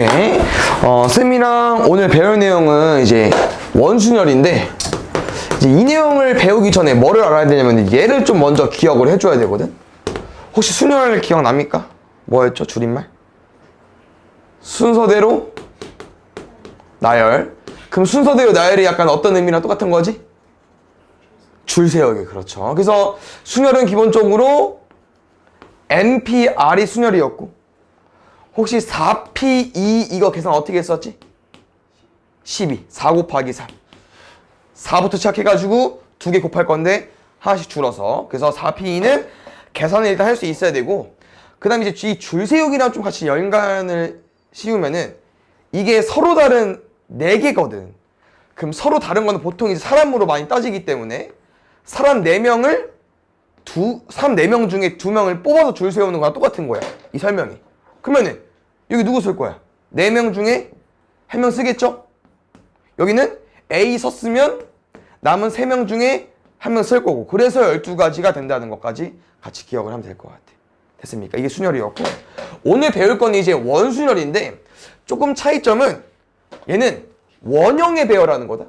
네. 쌤이랑 오늘 배울 내용은 이제 원순열인데, 이제 이 내용을 배우기 전에 뭐를 알아야 되냐면 얘를 좀 먼저 기억을 해줘야 되거든. 혹시 순열 기억납니까? 뭐였죠? 줄임말? 순서대로 나열. 그럼 순서대로 나열이 약간 어떤 의미랑 똑같은 거지? 줄 세우기. 그렇죠. 그래서 순열은 기본적으로 NPR이 순열이었고, 혹시 4P2 이거 계산 어떻게 했었지? 12. 4 곱하기 3. 4부터 시작해가지고 2개 곱할 건데 하나씩 줄어서. 그래서 4P2는 계산을 일단 할 수 있어야 되고, 그 다음에 이제 이 줄 세우기랑 좀 같이 연관을 씌우면은 이게 서로 다른 4개거든. 그럼 서로 다른 거는 보통 이제 사람으로 많이 따지기 때문에 사람 4명을 사람 4명 중에 2명을 뽑아서 줄 세우는 거랑 똑같은 거야. 이 설명이. 그러면은 여기 누구 쓸 거야? 4명 중에 1명 쓰겠죠? 여기는 A 썼으면 남은 3명 중에 1명 쓸 거고, 그래서 12가지가 된다는 것까지 같이 기억을 하면 될 것 같아. 됐습니까? 이게 순열이었고, 오늘 배울 건 이제 원순열인데 조금 차이점은 얘는 원형의 배열하는 거다.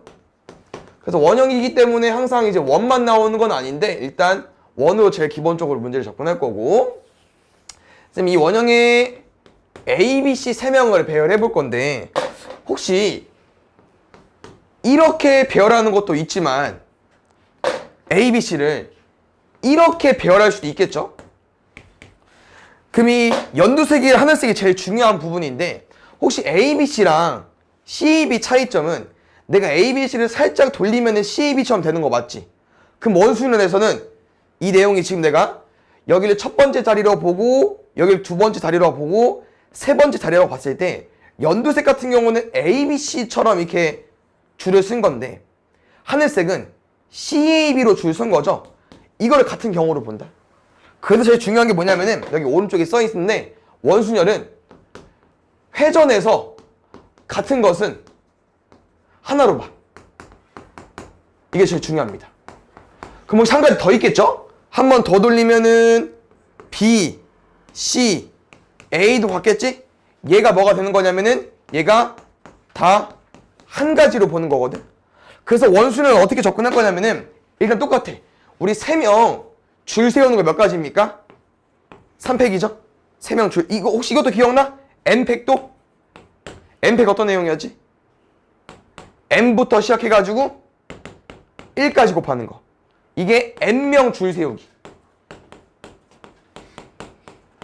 그래서 원형이기 때문에 항상 이제 원만 나오는 건 아닌데 일단 원으로 제일 기본적으로 문제를 접근할 거고, 쌤 이 원형의 A, B, C 3명을 배열해 볼 건데, 혹시 이렇게 배열하는 것도 있지만 A, B, C를 이렇게 배열할 수도 있겠죠? 그럼 이 연두색이 하늘색이 제일 중요한 부분인데, 혹시 A, B, C랑 C, B 차이점은 내가 A, B, C를 살짝 돌리면 C, B처럼 되는 거 맞지? 그럼 원순열에서는 이 내용이 지금 내가 여기를 첫 번째 자리로 보고 여기를 두 번째 자리로 보고 세 번째 자리라고 봤을 때 연두색 같은 경우는 A, B, C처럼 이렇게 줄을 쓴 건데 하늘색은 C, A, B로 줄 쓴 거죠. 이거를 같은 경우로 본다. 그래서 제일 중요한 게 뭐냐면은 여기 오른쪽에 써 있는데, 원순열은 회전해서 같은 것은 하나로 봐. 이게 제일 중요합니다. 그럼 혹시 한 가지 더 있겠죠? 한 번 더 돌리면은 B, C, A도 같겠지? 얘가 뭐가 되는 거냐면은 얘가 다 한 가지로 보는 거거든. 그래서 원순열은 어떻게 접근할 거냐면은 일단 똑같아. 우리 3명 줄 세우는 거 몇 가지입니까? 3팩이죠? 3명 줄. 이거 혹시 이것도 기억나? N팩도? N팩 어떤 내용이었지? N부터 시작해가지고 1까지 곱하는 거. 이게 N명 줄 세우기.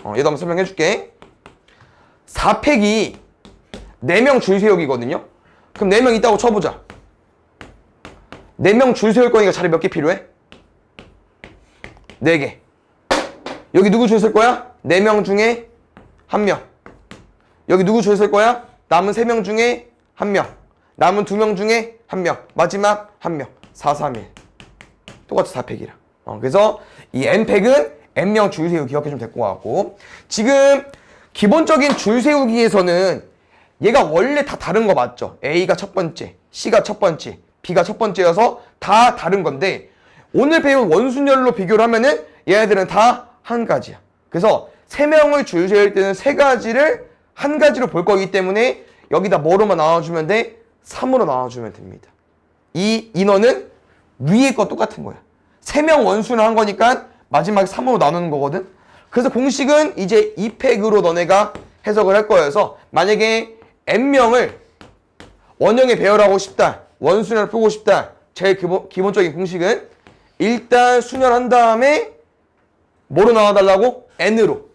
얘도 한번 설명해 줄게. 4팩이 4명 줄 세우기거든요. 그럼 4명 있다고 쳐보자. 4명 줄 세울 거니까 자리 몇 개 필요해? 4개. 여기 누구 줄 쓸 거야? 4명 중에 1명. 여기 누구 줄 쓸 거야? 남은 3명 중에 1명. 남은 2명 중에 1명. 마지막 1명. 4, 3, 1. 똑같이 4팩이라. 그래서 이 N팩은 N명 줄 세우기 기억해주면 될 것 같고, 지금 기본적인 줄 세우기에서는 얘가 원래 다 다른 거 맞죠? A가 첫 번째, C가 첫 번째, B가 첫 번째여서 다 다른 건데, 오늘 배운 원순열로 비교를 하면은 얘네들은 다 한 가지야. 그래서 3명을 줄 세울 때는 3가지를 한 가지로 볼 거기 때문에 여기다 뭐로만 나눠주면 돼? 3으로 나눠주면 됩니다. 이 인원은 위에 거 똑같은 거야. 3명 원순을 한 거니까 마지막에 3으로 나누는 거거든. 그래서 공식은 이제 2팩으로 너네가 해석을 할 거여서, 만약에 N명을 원형에 배열하고 싶다, 원순열을 풀고 싶다, 제일 기본적인 공식은 일단 순열한 다음에 뭐로 나눠달라고? N으로.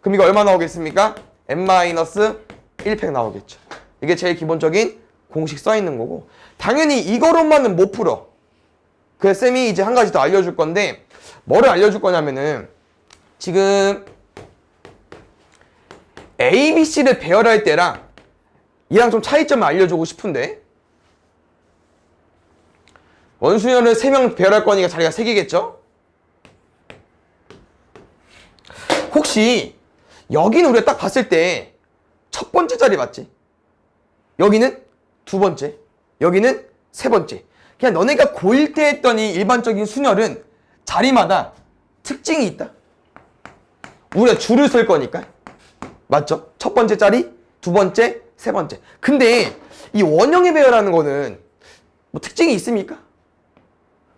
그럼 이거 얼마 나오겠습니까? N-1팩 나오겠죠. 이게 제일 기본적인 공식 써 있는 거고, 당연히 이거로만은 못 풀어. 그래서 쌤이 이제 한 가지 더 알려줄 건데, 뭐를 알려줄 거냐면은 지금 A, B, C를 배열할 때랑 이랑 좀 차이점을 알려주고 싶은데, 원순열을 3명 배열할 거니까 자리가 3개겠죠? 혹시 여기는 우리가 딱 봤을 때 첫 번째 자리 맞지? 여기는 두 번째, 여기는 세 번째. 그냥 너네가 고1 때 했던 이 일반적인 순열은 자리마다 특징이 있다. 우리가 줄을 쓸 거니까. 맞죠? 첫 번째 자리, 두 번째, 세 번째. 근데 이 원형의 배열하는 거는 뭐 특징이 있습니까?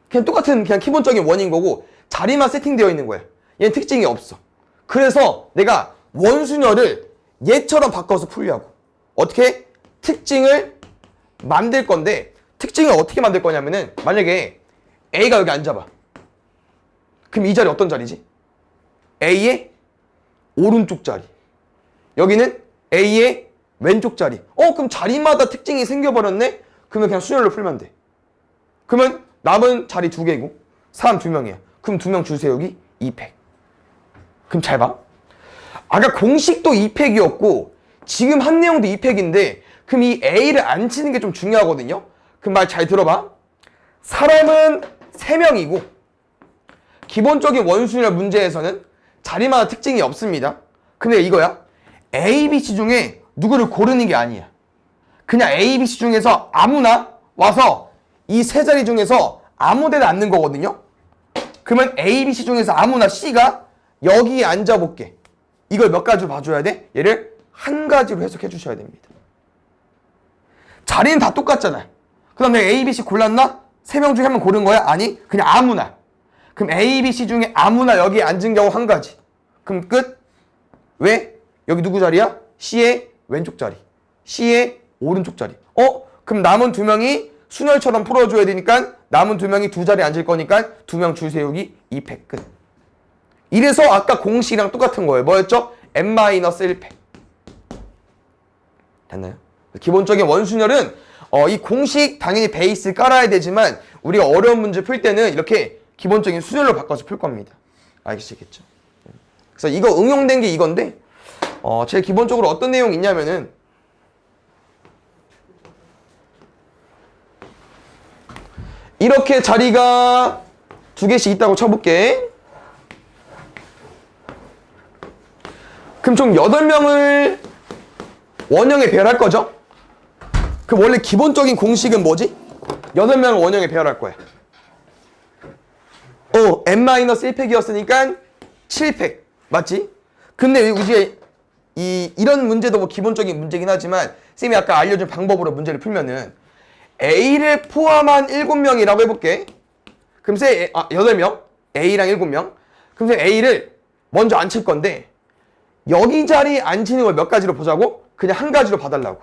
그냥 똑같은 그냥 기본적인 원인 거고 자리만 세팅되어 있는 거야. 얘는 특징이 없어. 그래서 내가 원순열을 얘처럼 바꿔서 풀려고. 어떻게? 특징을 만들 건데 특징을 어떻게 만들 거냐면은 만약에 A가 여기 앉아봐. 그럼 이 자리 어떤 자리지? A의 오른쪽 자리. 여기는 A의 왼쪽 자리. 그럼 자리마다 특징이 생겨버렸네? 그러면 그냥 순열로 풀면 돼. 그러면 남은 자리 2개고 사람 2명이야. 그럼 2명 줄 세우기 2팩. 그럼 잘 봐. 아까 공식도 2팩이었고 지금 한 내용도 2팩인데 그럼 이 A를 안 치는 게 좀 중요하거든요. 그럼 말 잘 들어봐. 사람은 3명이고 기본적인 원순열 문제에서는 자리마다 특징이 없습니다. 근데 이거야. A, B, C 중에 누구를 고르는 게 아니야. 그냥 A, B, C 중에서 아무나 와서 이 세 자리 중에서 아무 데나 앉는 거거든요. 그러면 A, B, C 중에서 아무나 C가 여기에 앉아볼게. 이걸 몇 가지로 봐줘야 돼? 얘를 한 가지로 해석해 주셔야 됩니다. 자리는 다 똑같잖아. 그 다음에 A, B, C 골랐나? 3명 중에 한 명 고른 거야? 아니, 그냥 아무나. 그럼 A, B, C 중에 아무나 여기에 앉은 경우 한 가지. 그럼 끝. 왜? 여기 누구 자리야? C의 왼쪽 자리. C의 오른쪽 자리. 그럼 남은 2명이 순열처럼 풀어줘야 되니까 남은 2명이 2자리에 앉을 거니까 2명 줄 세우기 2팩 끝. 이래서 아까 공식이랑 똑같은 거예요. 뭐였죠? n-1팩. 됐나요? 기본적인 원순열은 이 공식 당연히 베이스 깔아야 되지만 우리가 어려운 문제 풀 때는 이렇게 기본적인 순열로 바꿔서 풀 겁니다. 알겠죠? 그래서 이거 응용된 게 이건데 제일 기본적으로 어떤 내용이 있냐면은 이렇게 자리가 2개씩 있다고 쳐볼게. 그럼 총 8명을 원형에 배열할 거죠? 그럼 원래 기본적인 공식은 뭐지? 8명을 원형에 배열할 거야. n-1팩이었으니까 7팩. 맞지? 근데 우리가 이런 문제도 뭐 기본적인 문제긴 하지만 쌤이 아까 알려준 방법으로 문제를 풀면은 A를 포함한 7명이라고 해볼게. 그럼 쌤 8명 A랑 7명. 그럼 쌤 A를 먼저 앉힐 건데 여기 자리에 앉히는 걸 몇 가지로 보자고? 그냥 한 가지로 봐달라고.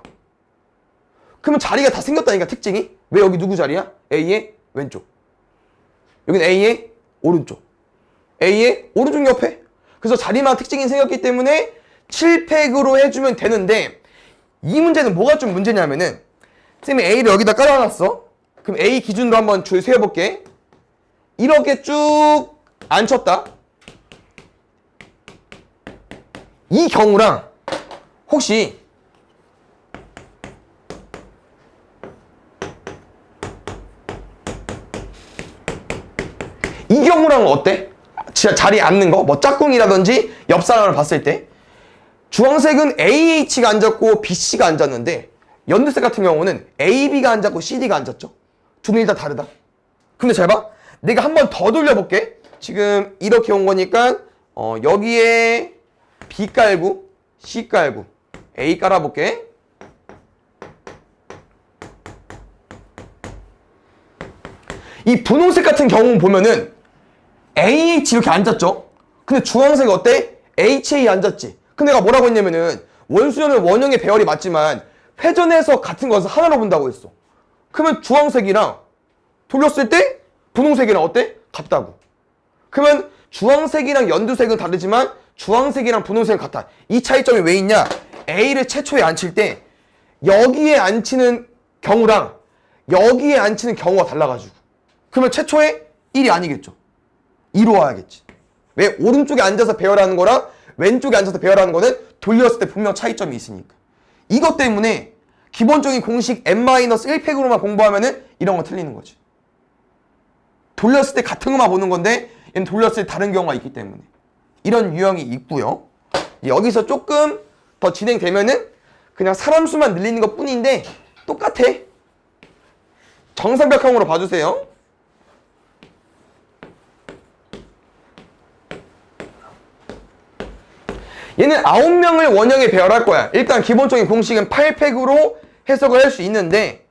그러면 자리가 다 생겼다니까 특징이. 왜 여기 누구 자리야? A의 왼쪽. 여기는 A의 오른쪽. A의 오른쪽 옆에. 그래서 자리마다 특징이 생겼기 때문에 7팩으로 해주면 되는데 이 문제는 뭐가 좀 문제냐면은 쌤이 A를 여기다 깔아놨어. 그럼 A 기준으로 한번 줄 세워볼게. 이렇게 쭉 앉혔다. 이 경우랑 혹시 이 경우랑은 어때? 진짜 자리에 앉는 거? 뭐 짝꿍이라든지 옆 사람을 봤을 때 주황색은 AH가 앉았고 BC가 앉았는데 연두색 같은 경우는 AB가 앉았고 CD가 앉았죠. 두 눈이 다 다르다. 근데 잘 봐. 내가 한 번 더 돌려볼게. 지금 이렇게 온 거니까 여기에 B 깔고 C 깔고 A 깔아볼게. 이 분홍색 같은 경우 보면은 AH 이렇게 앉았죠. 근데 주황색 어때? HA 앉았지. 근데 내가 뭐라고 했냐면은 원수열은 원형의 배열이 맞지만 회전해서 같은 것을 하나로 본다고 했어. 그러면 주황색이랑 돌렸을 때 분홍색이랑 어때? 같다고. 그러면 주황색이랑 연두색은 다르지만 주황색이랑 분홍색은 같아. 이 차이점이 왜 있냐? A를 최초에 앉힐 때 여기에 앉히는 경우랑 여기에 앉히는 경우가 달라가지고 그러면 최초에 1이 아니겠죠. 2로 와야겠지. 왜? 오른쪽에 앉아서 배열하는 거랑 왼쪽에 앉아서 배열하는 거는 돌렸을 때 분명 차이점이 있으니까. 이것 때문에 기본적인 공식 n-1팩으로만 공부하면은 이런 거 틀리는 거지. 돌렸을 때 같은 것만 보는 건데 얘는 돌렸을 때 다른 경우가 있기 때문에 이런 유형이 있고요. 여기서 조금 더 진행되면은 그냥 사람 수만 늘리는 것 뿐인데 똑같아. 정삼각형으로 봐주세요. 얘는 9명을 원형에 배열할 거야. 일단 기본적인 공식은 8팩으로 해석을 할 수 있는데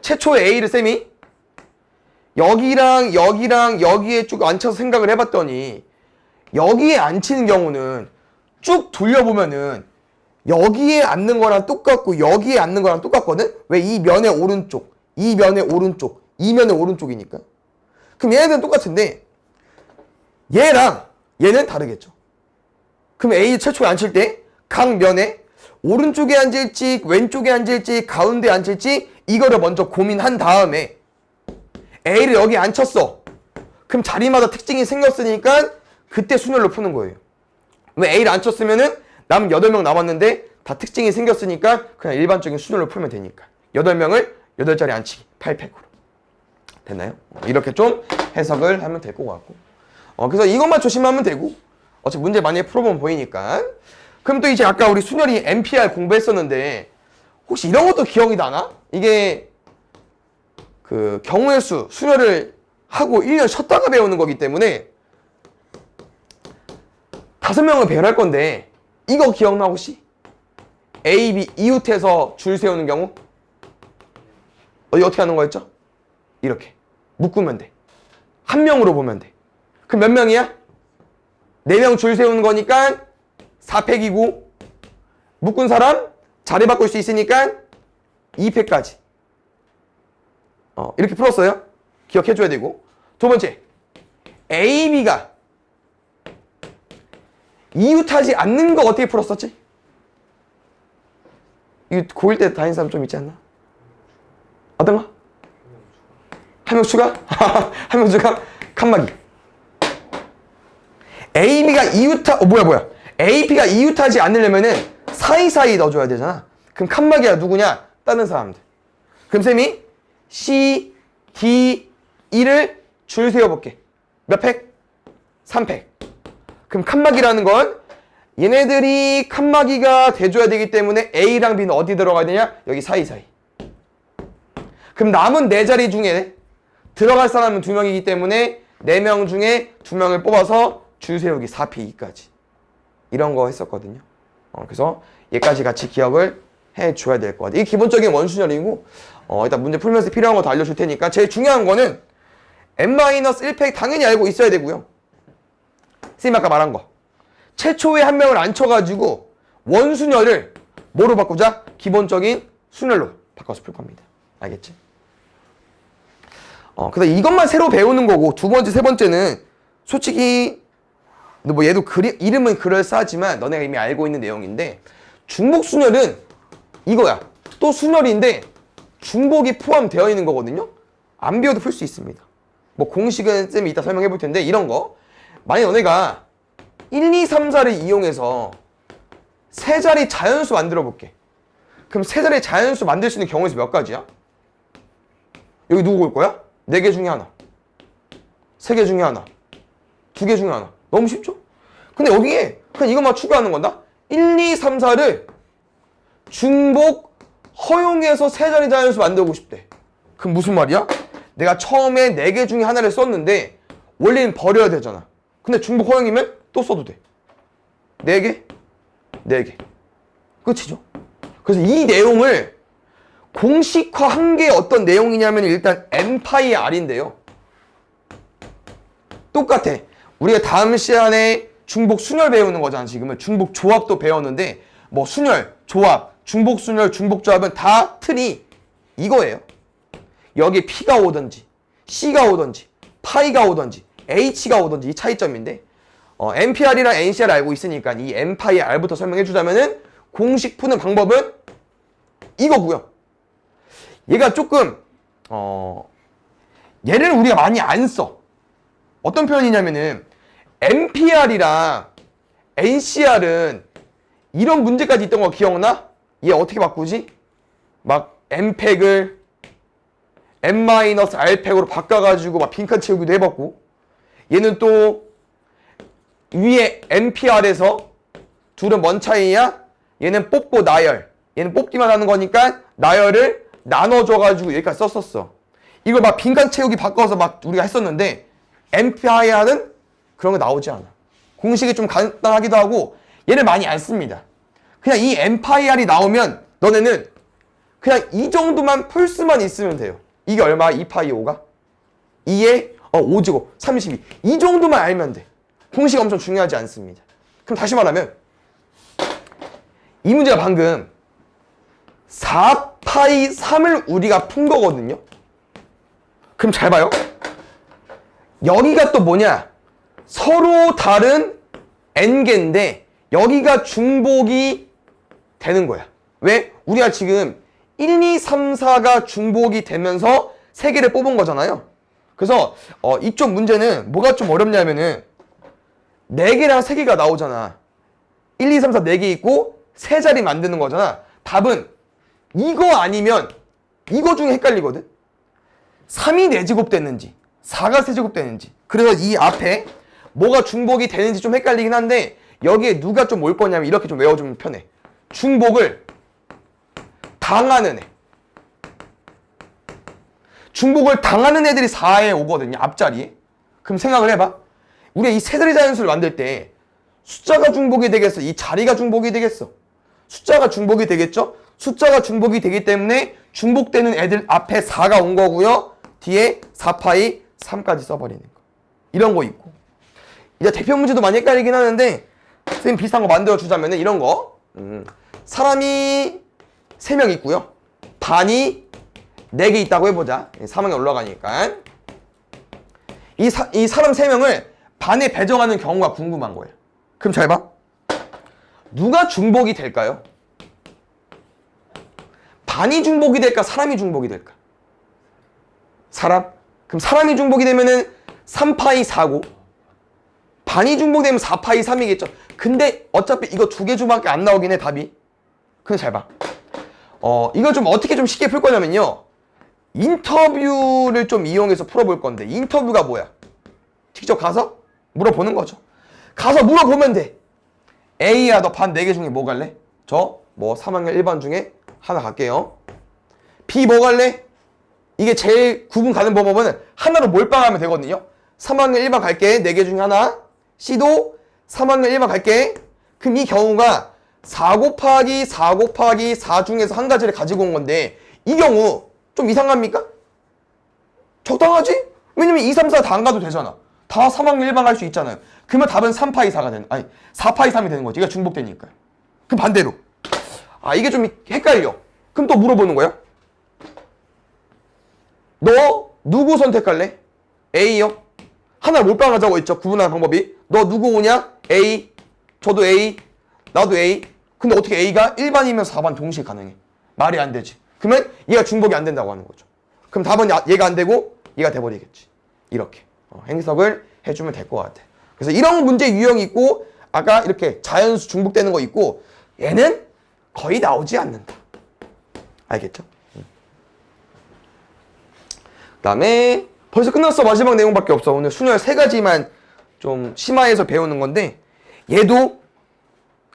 최초의 A를 쌤이 여기랑 여기랑 여기에 쭉 앉혀서 생각을 해봤더니 여기에 앉히는 경우는 쭉 돌려보면은 여기에 앉는 거랑 똑같고 여기에 앉는 거랑 똑같거든? 왜? 이 면의 오른쪽, 이 면의 오른쪽, 이 면의 오른쪽이니까. 그럼 얘네들은 똑같은데 얘랑 얘는 다르겠죠. 그럼 A 최초에 앉힐 때 각 면에 오른쪽에 앉을지 왼쪽에 앉을지 가운데에 앉을지 이거를 먼저 고민한 다음에 A를 여기 앉혔어. 그럼 자리마다 특징이 생겼으니까 그때 순열로 푸는 거예요. 왜? A를 앉혔으면은 남은 8명 남았는데 다 특징이 생겼으니까 그냥 일반적인 순열로 풀면 되니까 8명을 8자리 앉히기 8팩으로 됐나요? 이렇게 좀 해석을 하면 될 것 같고 그래서 이것만 조심하면 되고 어차피 문제 많이 풀어보면 보이니까. 그럼 또 이제 아까 우리 순열이 NPR 공부했었는데 혹시 이런 것도 기억이 나나? 이게 그 경우의 수 순열을 하고 1년 쉬었다가 배우는 거기 때문에 5명을 배열할 건데 이거 기억나 혹시? A, B 이웃해서 줄 세우는 경우 어떻게 하는 거였죠? 이렇게 묶으면 돼. 한 명으로 보면 돼. 그럼 몇 명이야? 4명 줄 세우는 거니까 4팩이고 묶은 사람 자리 바꿀 수 있으니까 2팩까지 이렇게 풀었어요. 기억해줘야 되고. 두 번째 A, B가 이웃하지 않는 거 어떻게 풀었었지? 이거 고1 때 다닌 사람 좀 있지 않나? 어떤 거? 한 명 추가? 한 명 추가? 칸막이. A, B가 A, B가 이웃하지 않으려면은 사이사이 넣어줘야 되잖아. 그럼 칸막이가 누구냐? 다른 사람들. 그럼 쌤이 C, D, E를 줄 세워볼게. 몇 팩? 3팩. 그럼 칸막이라는 건 얘네들이 칸막이가 돼줘야 되기 때문에 A랑 B는 어디 들어가야 되냐? 여기 사이사이. 그럼 남은 4자리 중에 들어갈 사람은 2명이기 때문에 4명 중에 2명을 뽑아서 줄 세우기 4P2까지 이런 거 했었거든요. 그래서 얘까지 같이 기억을 해줘야 될 것 같아요. 이게 기본적인 원순열이고 일단 문제 풀면서 필요한 거 다 알려줄 테니까 제일 중요한 거는 N-1팩 당연히 알고 있어야 되고요. 선생님 아까 말한 거 최초에 한 명을 앉혀가지고 원순열을 뭐로 바꾸자? 기본적인 순열로 바꿔서 풀 겁니다. 알겠지? 그래서 이것만 새로 배우는 거고 두 번째, 세 번째는 솔직히 뭐 얘도 이름은 그럴싸하지만 너네가 이미 알고 있는 내용인데 중복순열은 이거야. 또 순열인데 중복이 포함되어 있는 거거든요. 안 배워도 풀 수 있습니다. 뭐 공식은 쌤이 이따 설명해 볼 텐데 이런 거 만약 너네가 1, 2, 3, 4를 이용해서 세 자리 자연수 만들어 볼게. 그럼 세 자리 자연수 만들 수 있는 경우의 수 몇 가지야? 여기 누구 올 거야? 4개 중에 하나, 3개 중에 하나, 2개 중에 하나. 너무 쉽죠? 근데 여기에 그냥 이것만 추가하는 건다. 1, 2, 3, 4를 중복 허용해서 세 자리 자연수 만들고 싶대. 그럼 무슨 말이야? 내가 처음에 4개 중에 하나를 썼는데 원래는 버려야 되잖아. 근데 중복 허용이면 또 써도 돼. 4개? 4개. 끝이죠. 그래서 이 내용을 공식화한 게 어떤 내용이냐면 일단 N파이 R인데요. 똑같아. 우리가 다음 시간에 중복 순열 배우는 거잖아. 지금은 중복 조합도 배웠는데 뭐 순열, 조합, 중복 순열, 중복 조합은 다 틀이 이거예요. 여기에 P가 오든지 C가 오든지 파이가 오든지 H가 오든지 이 차이점인데 NPR이랑 NCR 알고 있으니까 이 N파이 R부터 설명해 주자면은 공식 푸는 방법은 이거고요. 얘가 조금 얘를 우리가 많이 안 써. 어떤 표현이냐면은 NPR이랑 NCR은 이런 문제까지 있던 거 기억나? 얘 어떻게 바꾸지? 막 N팩을 N-R팩으로 바꿔가지고 막 빈칸 채우기도 해봤고 얘는 또 위에 NPR에서 둘은 뭔 차이냐? 얘는 뽑고 나열 얘는 뽑기만 하는 거니까 나열을 나눠줘가지고 여기까지 썼었어. 이걸 막 빈칸 채우기 바꿔서 막 우리가 했었는데 NPR은 그런 거 나오지 않아. 공식이 좀 간단하기도 하고 얘를 많이 안 씁니다. 그냥 이 n파이r이 나오면 너네는 그냥 이 정도만 풀수만 있으면 돼요. 이게 얼마? 2파이 5가? 2에 5제곱 32. 이 정도만 알면 돼. 공식 엄청 중요하지 않습니다. 그럼 다시 말하면 이 문제가 방금 4파이 3을 우리가 푼 거거든요. 그럼 잘 봐요. 여기가 또 뭐냐? 서로 다른 n개인데 여기가 중복이 되는 거야. 왜? 우리가 지금 1, 2, 3, 4가 중복이 되면서 3개를 뽑은 거잖아요. 그래서 이쪽 문제는 뭐가 좀 어렵냐면은 4개랑 3개가 나오잖아. 1, 2, 3, 4 4개 있고 3자리 만드는 거잖아. 답은 이거 아니면 이거 중에 헷갈리거든. 3이 4제곱 됐는지 4가 3제곱 됐는지. 그래서 이 앞에 뭐가 중복이 되는지 좀 헷갈리긴 한데 여기에 누가 좀 올 거냐면 이렇게 좀 외워주면 편해. 중복을 당하는 애. 중복을 당하는 애들이 4에 오거든요. 앞자리에. 그럼 생각을 해봐. 우리가 이 세자리 자연수를 만들 때 숫자가 중복이 되겠어? 이 자리가 중복이 되겠어? 숫자가 중복이 되겠죠? 숫자가 중복이 되기 때문에 중복되는 애들 앞에 4가 온 거고요. 뒤에 4파이 3까지 써버리는 거. 이런 거 있고. 이제 대표 문제도 많이 헷갈리긴 하는데 선생님 비슷한 거 만들어주자면 이런 거. 사람이 3명 있고요. 반이 4개 있다고 해보자. 3학년 올라가니까. 이 사람 3명을 반에 배정하는 경우가 궁금한 거예요. 그럼 잘 봐. 누가 중복이 될까요? 반이 중복이 될까? 사람이 중복이 될까? 사람? 그럼 사람이 중복이 되면은 3파이 4고 반이 중복되면 4파이 3이겠죠. 근데 어차피 이거 2개 중밖에 안 나오긴 해, 답이. 근데 잘 봐. 이걸 좀 어떻게 좀 쉽게 풀 거냐면요. 인터뷰를 좀 이용해서 풀어볼 건데 인터뷰가 뭐야? 직접 가서 물어보는 거죠. 가서 물어보면 돼. A야, 너 반 4개 중에 뭐 갈래? 저 뭐 3학년 1반 중에 하나 갈게요. B 뭐 갈래? 이게 제일 구분 가는 방법은 하나로 몰빵하면 되거든요. 3학년 1반 갈게. 4개 중에 하나. C도 3학년 1반 갈게. 그럼 이 경우가 4 곱하기 4 곱하기 4 중에서 한 가지를 가지고 온 건데 이 경우 좀 이상합니까? 적당하지? 왜냐면 2, 3, 4 다 안 가도 되잖아. 다 3학년 1반 갈 수 있잖아요. 그러면 답은 3파이 4가 되는, 아니 4파이 3이 되는 거지. 이게 중복되니까. 그럼 반대로. 이게 좀 헷갈려. 그럼 또 물어보는 거야. 너 누구 선택할래? A요? 하나 몰빵하자고 했죠. 구분하는 방법이. 너 누구 오냐? A. 저도 A. 나도 A. 근데 어떻게 A가 1반이면 4반 동시에 가능해? 말이 안 되지. 그러면 얘가 중복이 안 된다고 하는 거죠. 그럼 답은 얘가 안 되고 얘가 돼버리겠지. 이렇게 해석을 해주면 될 것 같아. 그래서 이런 문제 유형이 있고 아까 이렇게 자연수 중복되는 거 있고 얘는 거의 나오지 않는다. 알겠죠? 그 다음에 벌써 끝났어. 마지막 내용밖에 없어. 오늘 순열 3가지만 좀 심화해서 배우는 건데 얘도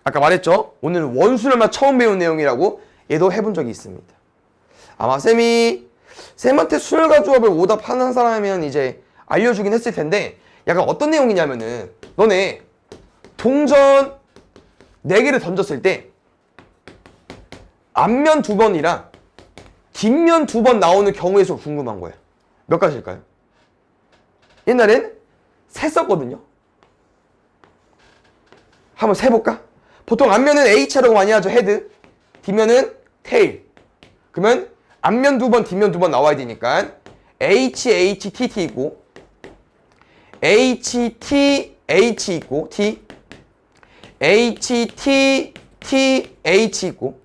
아까 말했죠? 오늘 원순열만 처음 배운 내용이라고 얘도 해본 적이 있습니다. 아마 쌤한테 순열과 조합을 오답하는 사람이면 이제 알려주긴 했을 텐데 약간 어떤 내용이냐면은 너네 동전 4개를 던졌을 때 앞면 2번이랑 뒷면 2번 나오는 경우의 수 궁금한 거야. 몇 가지일까요? 옛날엔 셌었거든요. 한번 세볼까? 보통 앞면은 H라고 많이 하죠. 헤드. 뒷면은 테일. 그러면 앞면 2번, 뒷면 2번 나와야 되니까 H, H, T, T 있고 H, T, H 있고 T H, T, T, H 있고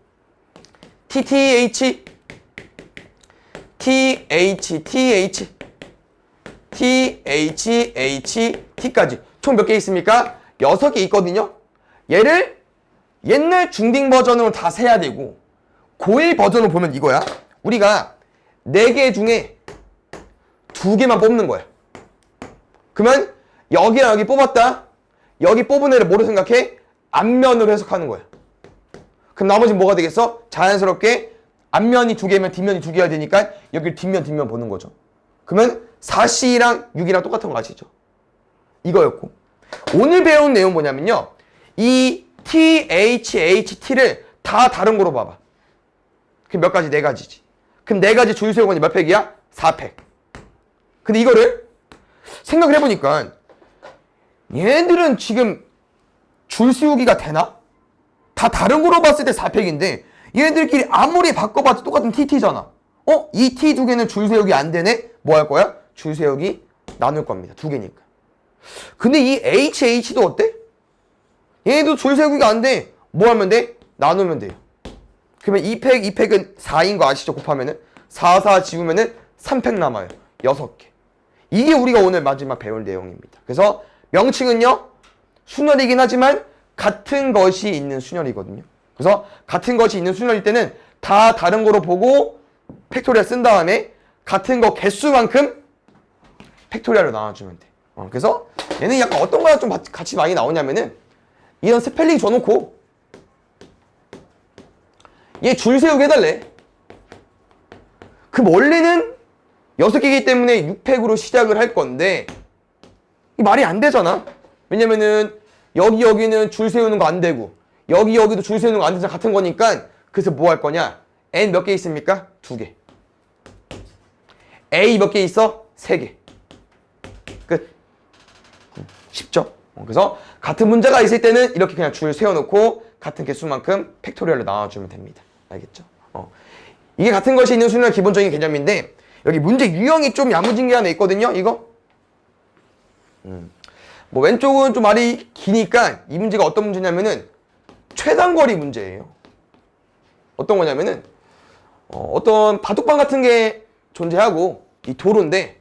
T, T, H T, H, T, H T, H, H, T까지 총 몇 개 있습니까? 6개 있거든요. 얘를 옛날 중딩 버전으로 다 세야 되고 고1 버전으로 보면 이거야. 우리가 4개 중에 2개만 뽑는 거야. 그러면 여기랑 여기 뽑았다. 여기 뽑은 애를 뭐로 생각해? 앞면으로 해석하는 거야. 그럼 나머지는 뭐가 되겠어? 자연스럽게 앞면이 2개면 뒷면이 2개가 되니까 여기 뒷면 보는 거죠. 그러면 4C랑 6이랑 똑같은 거 아시죠? 이거였고 오늘 배운 내용 뭐냐면요. 이 T, H, H, T를 다 다른 거로 봐봐. 그럼 몇 가지? 네 가지지. 그럼 네 가지 줄 세우고 몇 팩이야? 4팩. 근데 이거를 생각을 해보니까 얘네들은 지금 줄 세우기가 되나? 다 다른 거로 봤을 때 4팩인데 얘네들끼리 아무리 바꿔봐도 똑같은 TT잖아. 이 T 두 개는 줄 세우기 안 되네? 뭐 할 거야? 줄 세우기 나눌 겁니다. 두 개니까. 근데 이 HH도 어때? 얘도 줄 세우기가 안 돼. 뭐 하면 돼? 나누면 돼요. 그러면 2팩, 2팩은 4인 거 아시죠? 곱하면은 4, 4 지우면은 3팩 남아요. 6개. 이게 우리가 오늘 마지막 배울 내용입니다. 그래서 명칭은요, 순열이긴 하지만 같은 것이 있는 순열이거든요. 그래서 같은 것이 있는 순열일 때는 다 다른 거로 보고 팩토리얼 쓴 다음에 같은 거 개수만큼 팩토리얼로 나눠주면 돼. 그래서 얘는 약간 어떤 거랑 좀 같이 많이 나오냐면은 이런 스펠링 줘놓고 얘 줄 세우게 해달래. 그럼 원래는 6개이기 때문에 6팩으로 시작을 할 건데 이 말이 안 되잖아. 왜냐면은 여기는 줄 세우는 거 안 되고 여기도 줄 세우는 거 안 되잖아. 같은 거니까. 그래서 뭐 할 거냐? N 몇 개 있습니까? 2개. A 몇 개 있어? 3개. 끝. 쉽죠? 그래서 같은 문제가 있을 때는 이렇게 그냥 줄 세워놓고 같은 개수만큼 팩토리얼로 나눠주면 됩니다. 알겠죠? 이게 같은 것이 있는 수는 기본적인 개념인데 여기 문제 유형이 좀 야무진 게 하나 있거든요. 이거 뭐 왼쪽은 좀 말이 기니까 이 문제가 어떤 문제냐면은 최단거리 문제예요. 어떤 거냐면은 어떤 바둑방 같은 게 존재하고 이 도로인데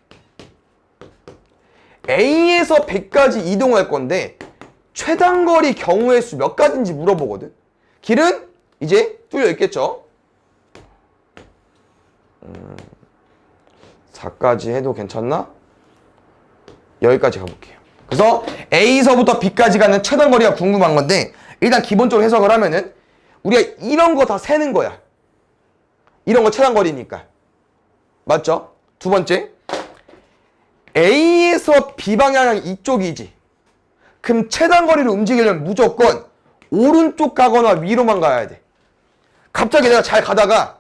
A에서 100까지 이동할 건데 최단거리 경우의 수 몇 가지인지 물어보거든. 길은 이제 뚫려 있겠죠. 4까지 해도 괜찮나? 여기까지 가볼게요. 그래서 A서부터 B까지 가는 최단거리가 궁금한 건데 일단 기본적으로 해석을 하면은 우리가 이런 거 다 세는 거야. 이런 거 최단거리니까. 맞죠? 두 번째, A에서 B 방향은 이쪽이지. 그럼 최단거리를 움직이려면 무조건 오른쪽 가거나 위로만 가야 돼. 갑자기 내가 잘 가다가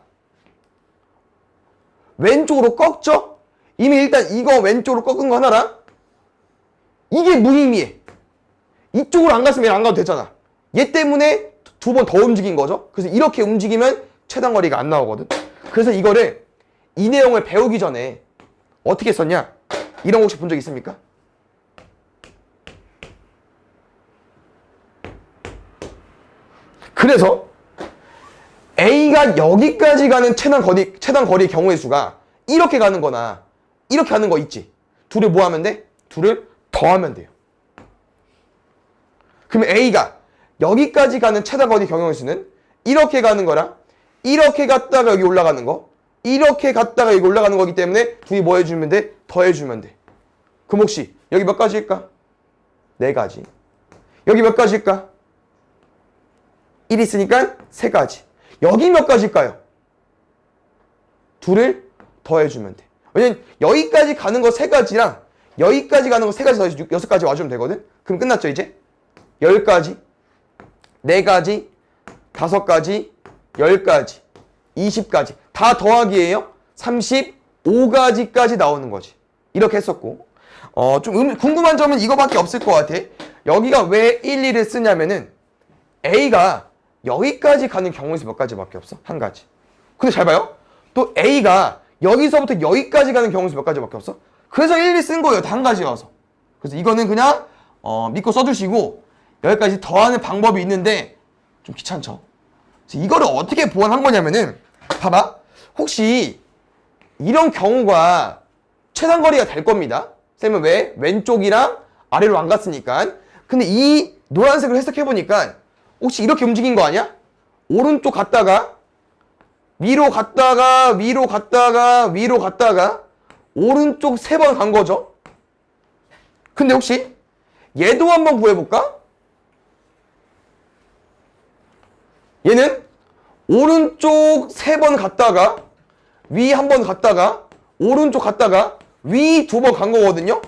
왼쪽으로 꺾죠? 이미 일단 이거 왼쪽으로 꺾은 거 하나랑 이게 무의미해. 이쪽으로 안 갔으면 얘 안 가도 되잖아. 얘 때문에 두 번 더 움직인 거죠. 그래서 이렇게 움직이면 최단거리가 안 나오거든. 그래서 이거를 이 내용을 배우기 전에 어떻게 썼냐? 이런 거 혹시 본 적 있습니까? 그래서 A가 여기까지 가는 최단거리 경우의 수가 이렇게 가는 거나 이렇게 가는 거 있지. 둘을 뭐 하면 돼? 둘을 더하면 돼요. 그러면 A가 여기까지 가는 최단거리 경우의 수는 이렇게 가는 거랑 이렇게 갔다가 여기 올라가는 거, 이렇게 갔다가 여기 올라가는 거기 때문에 둘이 뭐 해주면 돼? 더해주면 돼. 그럼 혹시 여기 몇 가지일까? 4가지. 여기 몇 가지일까? 1 있으니까 3가지. 여기 몇 가지일까요? 둘을 더해주면 돼. 왜냐면 여기까지 가는 거 3가지랑 여기까지 가는 거 3가지 더해서 6가지 와주면 되거든? 그럼 끝났죠 이제? 10가지, 4가지, 5가지, 10가지, 20가지 다 더하기예요. 35가지까지 나오는 거지. 이렇게 했었고 좀 궁금한 점은 이거밖에 없을 것 같아. 여기가 왜 1, 2를 쓰냐면은 A가 여기까지 가는 경우의 수 몇 가지밖에 없어? 1가지. 근데 잘 봐요. 또 A가 여기서부터 여기까지 가는 경우의 수 몇 가지밖에 없어? 그래서 1, 2 쓴 거예요. 다 1가지여서. 그래서 이거는 그냥 믿고 써주시고 여기까지 더하는 방법이 있는데 좀 귀찮죠. 그래서 이거를 어떻게 보완한 거냐면은 봐봐. 혹시 이런 경우가 최단거리가 될 겁니다. 쌤은 왜? 왼쪽이랑 아래로 안 갔으니까. 근데 이 노란색을 해석해보니까 혹시 이렇게 움직인 거 아니야? 오른쪽 갔다가 위로 갔다가 위로 갔다가 위로 갔다가 오른쪽 3번 간 거죠. 근데 혹시 얘도 한번 구해볼까? 얘는 오른쪽 3번 갔다가 위 한 번 갔다가 오른쪽 갔다가 위 2번 간 거거든요.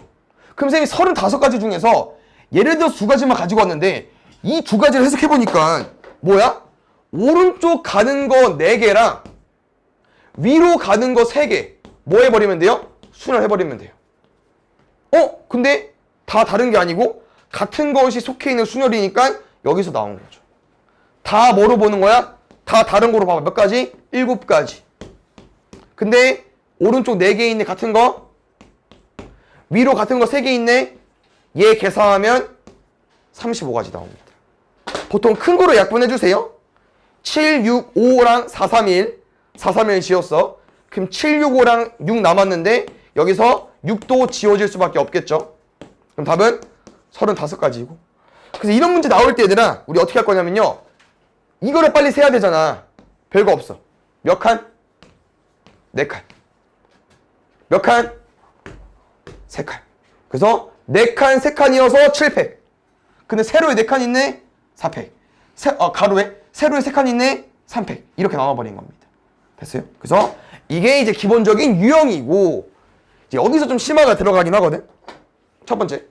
그럼 쌤이 35가지 중에서 예를 들어서 2가지만 가지고 왔는데 이 두 가지를 해석해보니까 뭐야? 오른쪽 가는 거 4개랑 위로 가는 거 3개 뭐 해버리면 돼요? 순환해버리면 돼요. 근데 다 다른 게 아니고 같은 것이 속해 있는 순열이니까 여기서 나온 거죠. 다 뭐로 보는 거야? 다 다른 거로 봐봐. 몇 가지? 7가지. 근데 오른쪽 4개 있네 같은 거, 위로 같은 거 3개 있네. 얘 계산하면 35가지 나옵니다. 보통 큰 거로 약분해주세요. 7, 6, 5랑 4, 3, 1 4, 3, 1 지웠어. 그럼 7, 6, 5랑 6 남았는데 여기서 6도 지워질 수밖에 없겠죠. 그럼 답은 35가지고. 그래서 이런 문제 나올 때 얘들아 우리 어떻게 할 거냐면요, 이거를 빨리 세야 되잖아. 별거 없어. 몇 칸? 4칸. 몇 칸? 3칸. 그래서 4칸, 3칸이어서 7팩. 근데 세로에 4칸 있네? 4팩. 가로에? 세로에 3칸 있네? 3팩. 이렇게 나눠버린 겁니다. 됐어요? 그래서 이게 이제 기본적인 유형이고, 이제 여기서 좀 심화가 들어가긴 하거든? 첫 번째.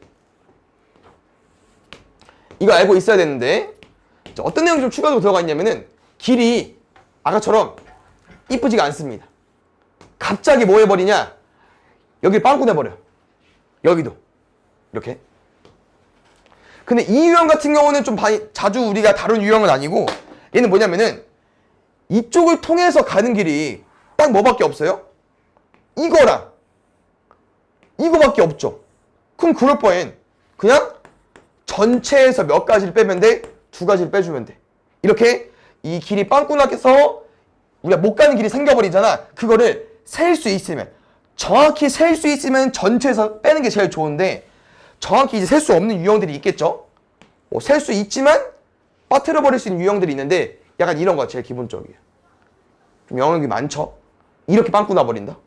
이거 알고 있어야 되는데, 어떤 내용이 좀 추가로 들어가 있냐면은, 길이 아까처럼 이쁘지가 않습니다. 갑자기 뭐 해버리냐? 여기 빵꾸 내버려. 여기도. 이렇게. 근데 이 유형 같은 경우는 좀 자주 우리가 다룬 유형은 아니고, 얘는 뭐냐면은 이쪽을 통해서 가는 길이 딱 뭐밖에 없어요? 이거랑 이거밖에 없죠. 그럼 그럴 바엔 그냥 전체에서 몇 가지를 빼면 돼? 2가지를 빼주면 돼. 이렇게 이 길이 빵꾸 나서 우리가 못 가는 길이 생겨버리잖아. 그거를 셀 수 있으면, 정확히 셀 수 있으면 전체에서 빼는 게 제일 좋은데, 정확히 이제 셀 수 없는 유형들이 있겠죠. 셀 수 있지만 빠뜨려 버릴 수 있는 유형들이 있는데, 약간 이런 거가 제일 기본적이에요. 좀 영역이 많죠. 이렇게 빵꾸 나버린다.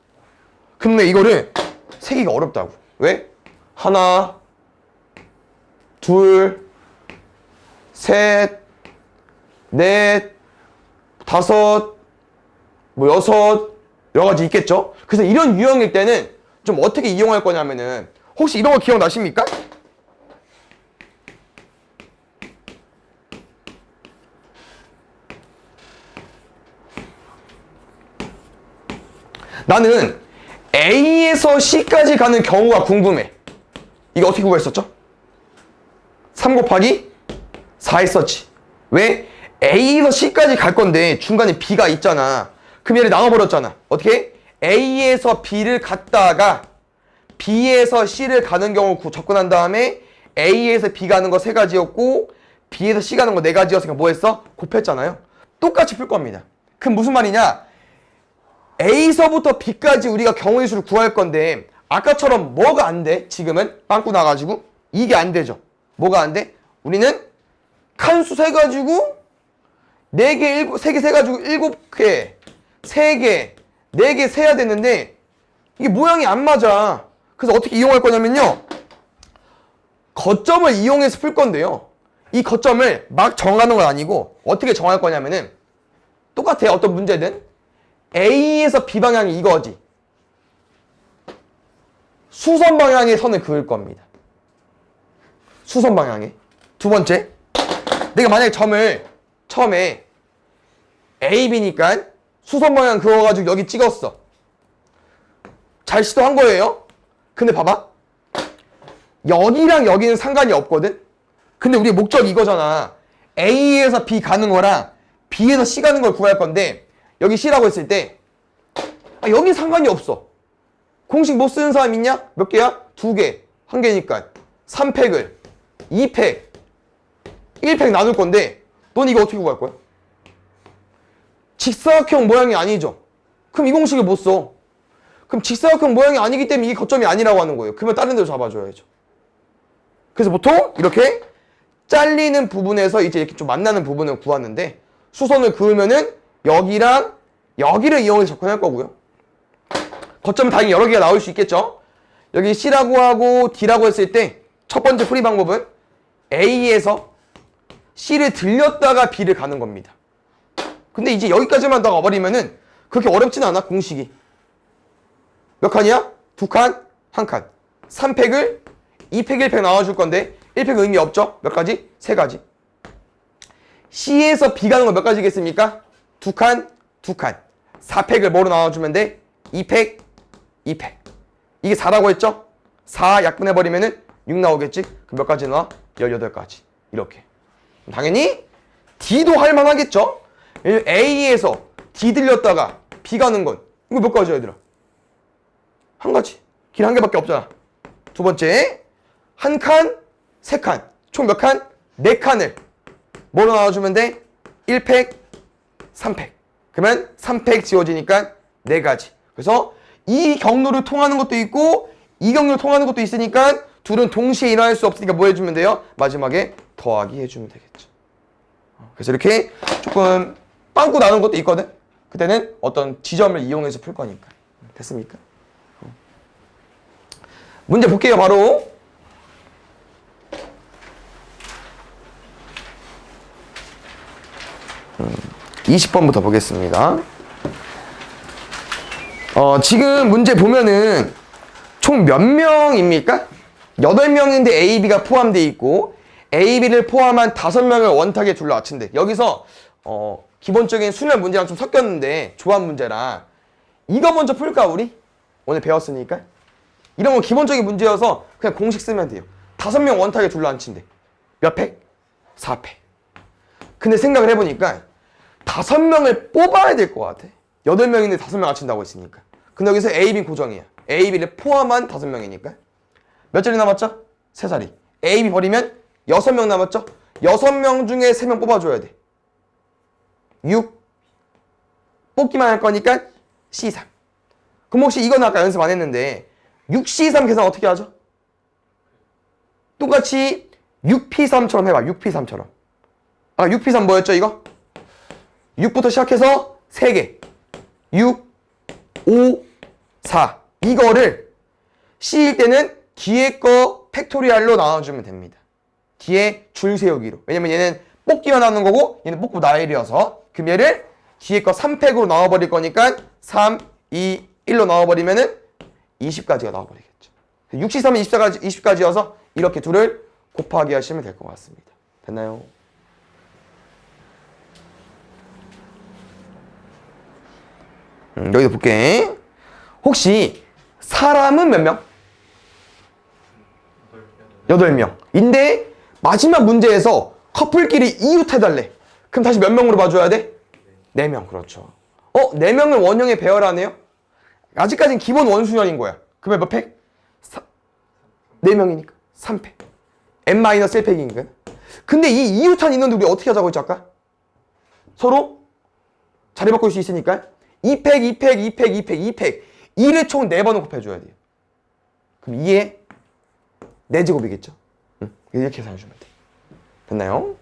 근데 이거를 세기가 어렵다고. 왜? 하나, 둘, 셋, 넷, 다섯, 뭐 여섯, 여러 가지 있겠죠. 그래서 이런 유형일 때는 좀 어떻게 이용할 거냐면은, 혹시 이런 거 기억나십니까? 나는 A에서 C까지 가는 경우가 궁금해. 이거 어떻게 구했었죠? 3 곱하기 4 했었지. 왜? A에서 C까지 갈 건데 중간에 B가 있잖아. 그럼 얘를 나눠버렸잖아. 어떻게? A에서 B를 갔다가 B에서 C를 가는 경우 접근한 다음에 A에서 B 가는 거 3가지였고 B에서 C 가는 거 4가지였으니까 뭐 했어? 곱했잖아요. 똑같이 풀 겁니다. 그럼 무슨 말이냐? A서부터 B까지 우리가 경우의 수를 구할 건데, 아까처럼 뭐가 안 돼? 지금은 빵꾸 나가지고 이게 안 되죠. 뭐가 안 돼? 우리는 칸수 세가지고 4개, 3개 세가지고 7개, 3개, 4개 세야 되는데 이게 모양이 안 맞아. 그래서 어떻게 이용할 거냐면요, 거점을 이용해서 풀 건데요, 이 거점을 막 정하는 건 아니고 어떻게 정할 거냐면은 똑같아요. 어떤 문제든 A에서 B 방향이 이거지. 수선 방향의 선을 그을 겁니다. 수선 방향에. 두 번째, 내가 만약에 점을 처음에 A, B니까 수선 방향 그어가지고 여기 찍었어. 잘 시도한 거예요. 근데 봐봐, 여기랑 여기는 상관이 없거든. 근데 우리 목적이 이거잖아. A에서 B 가는 거랑 B에서 C 가는 걸 구할 건데, 여기 C라고 했을 때 여기 상관이 없어. 공식 못 쓰는 사람 있냐? 몇 개야? 2개. 1개니까 3팩을 2팩 1팩 나눌 건데, 넌 이거 어떻게 구할 거야? 직사각형 모양이 아니죠. 그럼 이 공식을 못 써. 그럼 직사각형 모양이 아니기 때문에 이게 거점이 아니라고 하는 거예요. 그러면 다른 데로 잡아줘야죠. 그래서 보통 이렇게 잘리는 부분에서 이제 이렇게 좀 만나는 부분을 구하는데, 수선을 그으면은 여기랑 여기를 이용해서 접근할 거고요. 거점은 당연히 여러 개가 나올 수 있겠죠. 여기 C라고 하고 D라고 했을 때 첫 번째 풀이 방법은 A에서 C를 들렸다가 B를 가는 겁니다. 근데 이제 여기까지만 더 가버리면은 그렇게 어렵진 않아. 공식이 몇 칸이야? 2칸, 1칸. 3팩을 2팩, 1팩 나눠줄 건데 1팩 의미 없죠? 몇 가지? 3가지. C에서 B 가는 거 몇 가지겠습니까? 두 칸, 두 칸. 4팩을 뭐로 나눠주면 돼? 2팩, 2팩. 이게 4라고 했죠? 4 약분해버리면은 6 나오겠지? 그럼 몇 가지 나와? 18가지. 이렇게. 당연히 D도 할만하겠죠? A에서 D 들렸다가 B 가는 건 이거 몇 가지야, 얘들아? 한 가지. 길 한 개밖에 없잖아. 두 번째, 한 칸, 세 칸. 총 몇 칸? 네 칸을 뭐로 나눠주면 돼? 1팩, 3팩. 그러면 3팩 지워지니까 네 가지. 그래서 이 경로를 통하는 것도 있고 이 경로를 통하는 것도 있으니까 둘은 동시에 일어날 수 없으니까 뭐 해주면 돼요? 마지막에 더하기 해주면 되겠죠. 그래서 이렇게 조금 빵꾸 나는 것도 있거든. 그때는 어떤 지점을 이용해서 풀 거니까. 됐습니까? 문제 볼게요. 바로 20번부터 보겠습니다. 지금 문제 보면은 총 몇 명입니까? 8명인데 A, B가 포함되어 있고 A, B를 포함한 5명을 원탁에 둘러 맞춘대. 여기서 기본적인 수열 문제랑 좀 섞였는데 조합 문제랑 이거 먼저 풀까 우리? 오늘 배웠으니까. 이런 건 기본적인 문제여서 그냥 공식 쓰면 돼요. 5명 원탁에 둘러 앉힌대. 몇 팩? 4팩. 근데 생각을 해보니까 5명을 뽑아야 될 것 같아. 8명인데 5명 맞춘다고 했으니까. 근데 여기서 A, B 고정이야. A, B를 포함한 5명이니까. 몇 자리 남았죠? 3자리. A, B 버리면 6명 남았죠? 6명 중에 3명 뽑아줘야 돼. 6. 뽑기만 할 거니까 C3. 그럼 혹시 이건 아까 연습 안 했는데 6C3 계산 어떻게 하죠? 똑같이 6P3처럼 해봐. 6P3처럼. 아까 6P3 뭐였죠 이거? 6부터 시작해서 3개. 6, 5, 4. 이거를 C일 때는 뒤에 거 팩토리알로 나눠주면 됩니다. 뒤에 줄 세우기로. 왜냐면 얘는 뽑기만 하는 거고 얘는 뽑고 나일이어서. 그럼 얘를 뒤에 거 3팩으로 나와버릴 거니까 3, 2, 1로 나와버리면은 20가지가 나와버리겠죠. 6C3은 20가지여서 이렇게 둘을 곱하기 하시면 될 것 같습니다. 됐나요? 여기도 볼게. 혹시 사람은 몇 명? 8명인데 마지막 문제에서 커플끼리 이웃해달래. 그럼 다시 몇 명으로 봐줘야 돼? 4명. 그렇죠. 4명을 원형에 배열하네요? 아직까지는 기본 원수열인 거야. 그러면 몇 팩? 4명이니까 3팩. n-1팩이니까. 근데 이 이웃한 인원들 우리 어떻게 하자고 했죠 아까? 서로 자리 바꿀 수 있으니까 2팩, 2팩, 2팩, 2팩, 2팩 2를 총 4번을 곱해줘야 돼요. 그럼 2에 4제곱이겠죠? 응? 이렇게 계산해주면 돼. 됐나요?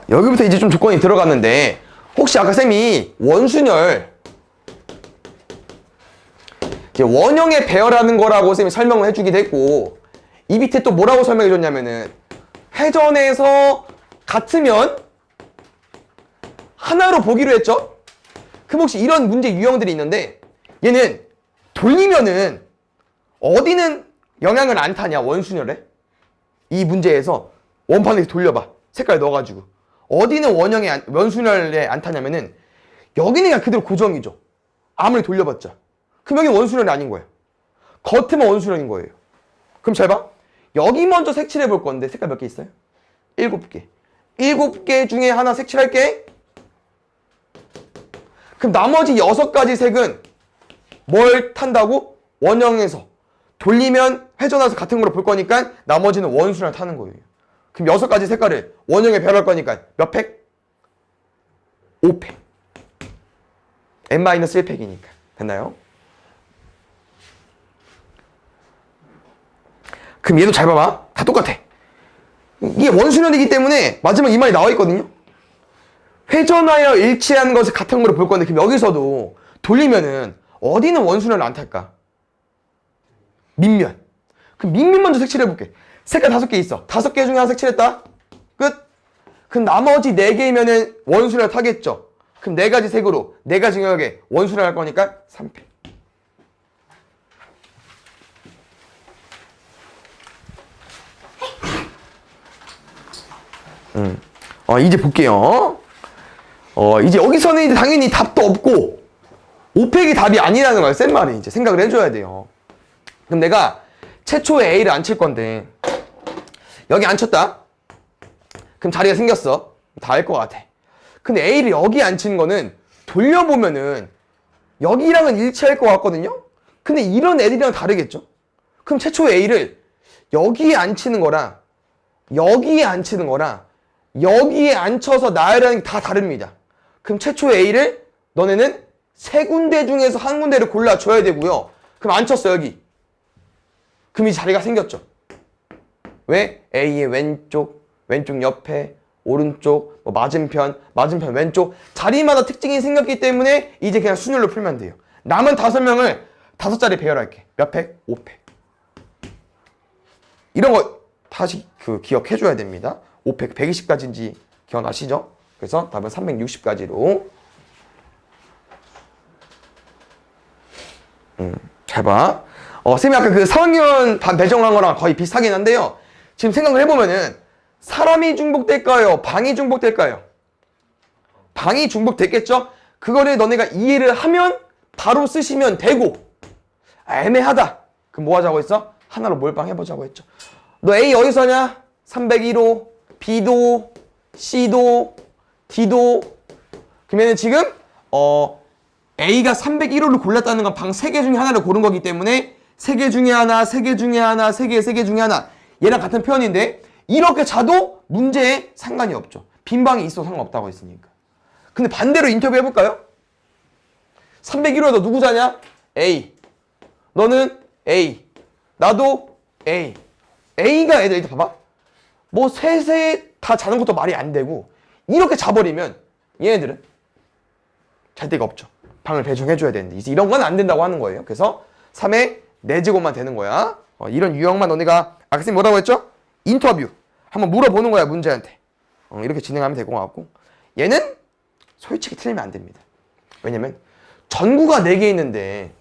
여기부터 이제 좀 조건이 들어갔는데 혹시 아까 쌤이 원순열 이제 원형에 배열하는 거라고 쌤이 설명을 해주기도 했고 이 밑에 또 뭐라고 설명해 줬냐면은 회전에서 같으면 하나로 보기로 했죠? 그럼 혹시 이런 문제 유형들이 있는데 얘는 돌리면은 어디는 영향을 안 타냐 원순열에? 이 문제에서 원판을 돌려봐. 색깔 넣어가지고 어디는 원순열에 안 타냐면은 여기는 그냥 그대로 고정이죠. 아무리 돌려봤자. 그럼 여기 원순열이 아닌 거예요. 겉에만 원순열인 거예요. 그럼 잘 봐. 여기 먼저 색칠해 볼 건데 색깔 몇 개 있어요? 7개. 7개 중에 하나 색칠할게. 그럼 나머지 6가지 색은 뭘 탄다고? 원형에서 돌리면 회전해서 같은 거로 볼 거니까 나머지는 원순열 타는 거예요. 그럼 6가지 색깔을 원형에 배열할 거니까 몇 팩? 5팩. n-1팩이니까. 됐나요? 그럼 얘도 잘 봐봐. 다 똑같아. 이게 원순열이기 때문에 마지막 이 말이 나와 있거든요. 회전하여 일치하는 것을 같은 거로 볼 건데 그럼 여기서도 돌리면은 어디는 원순열을 안 탈까? 밑면. 그럼 밑면 먼저 색칠해볼게. 색깔 5개 있어. 5개 중에 하나 색칠했다. 끝. 그럼 나머지 4개이면은 원순열 타겠죠. 그럼 4가지 색으로 4가지 영역에 원순열 할 거니까 3팩. 이제 볼게요. 이제 여기서는 이제 당연히 답도 없고 5팩이 답이 아니라는 걸 센 말이 이제 생각을 해줘야 돼요. 그럼 내가 최초에 A를 안 칠 건데 여기 안 쳤다. 그럼 자리가 생겼어. 다 알 것 같아. 근데 A를 여기 안 친 거는 돌려보면은 여기랑은 일치할 것 같거든요. 근데 이런 애들이랑 다르겠죠. 그럼 최초에 A를 여기에 안 치는 거랑 여기에 안 치는 거랑 여기에 안 쳐서 나열하는 게 다 다릅니다. 그럼 최초의 A를 너네는 세 군데 중에서 한 군데를 골라줘야 되고요. 그럼 안 쳤어 여기. 그럼 이 자리가 생겼죠. 왜? A의 왼쪽, 왼쪽 옆에, 오른쪽, 뭐 맞은편 왼쪽 자리마다 특징이 생겼기 때문에 이제 그냥 순열로 풀면 돼요. 남은 5명을 5자리 배열할게. 몇 팩? 5팩. 이런 거 다시 기억해줘야 됩니다. 5팩 120까지인지 기억나시죠? 그래서 답은 360까지로. 잘 봐. 쌤이 아까 그 4학년 반 배정한 거랑 거의 비슷하긴 한데요. 지금 생각을 해보면은 사람이 중복될까요? 방이 중복될까요? 방이 중복됐겠죠? 그거를 너네가 이해를 하면 바로 쓰시면 되고 애매하다. 그럼 뭐 하자고 했어? 하나로 몰빵해보자고 했죠. 너 A 어디서 하냐? 301호, B도, C도, D도. 그러면 지금 A가 301호를 골랐다는 건 방 3개 중에 하나를 고른 거기 때문에 3개 중에 하나, 3개 중에 하나, 3개 중에 하나 얘랑 같은 표현인데 이렇게 자도 문제에 상관이 없죠. 빈 방이 있어도 상관없다고 했으니까. 근데 반대로 인터뷰 해볼까요? 301호에 너 누구 자냐? A. 너는 A. 나도 A. A가 애들 봐봐. 뭐 셋에 다 자는 것도 말이 안 되고 이렇게 자버리면 얘네들은 잘 데가 없죠. 방을 배정해줘야 되는데 이제 이런 건 안 된다고 하는 거예요. 그래서 3의 4제곱만 되는 거야. 이런 유형만 너네가 아까 선생님 뭐라고 했죠? 인터뷰 한번 물어보는 거야 문제한테. 이렇게 진행하면 될 것 같고 얘는 솔직히 틀리면 안 됩니다. 왜냐면 전구가 4개 있는데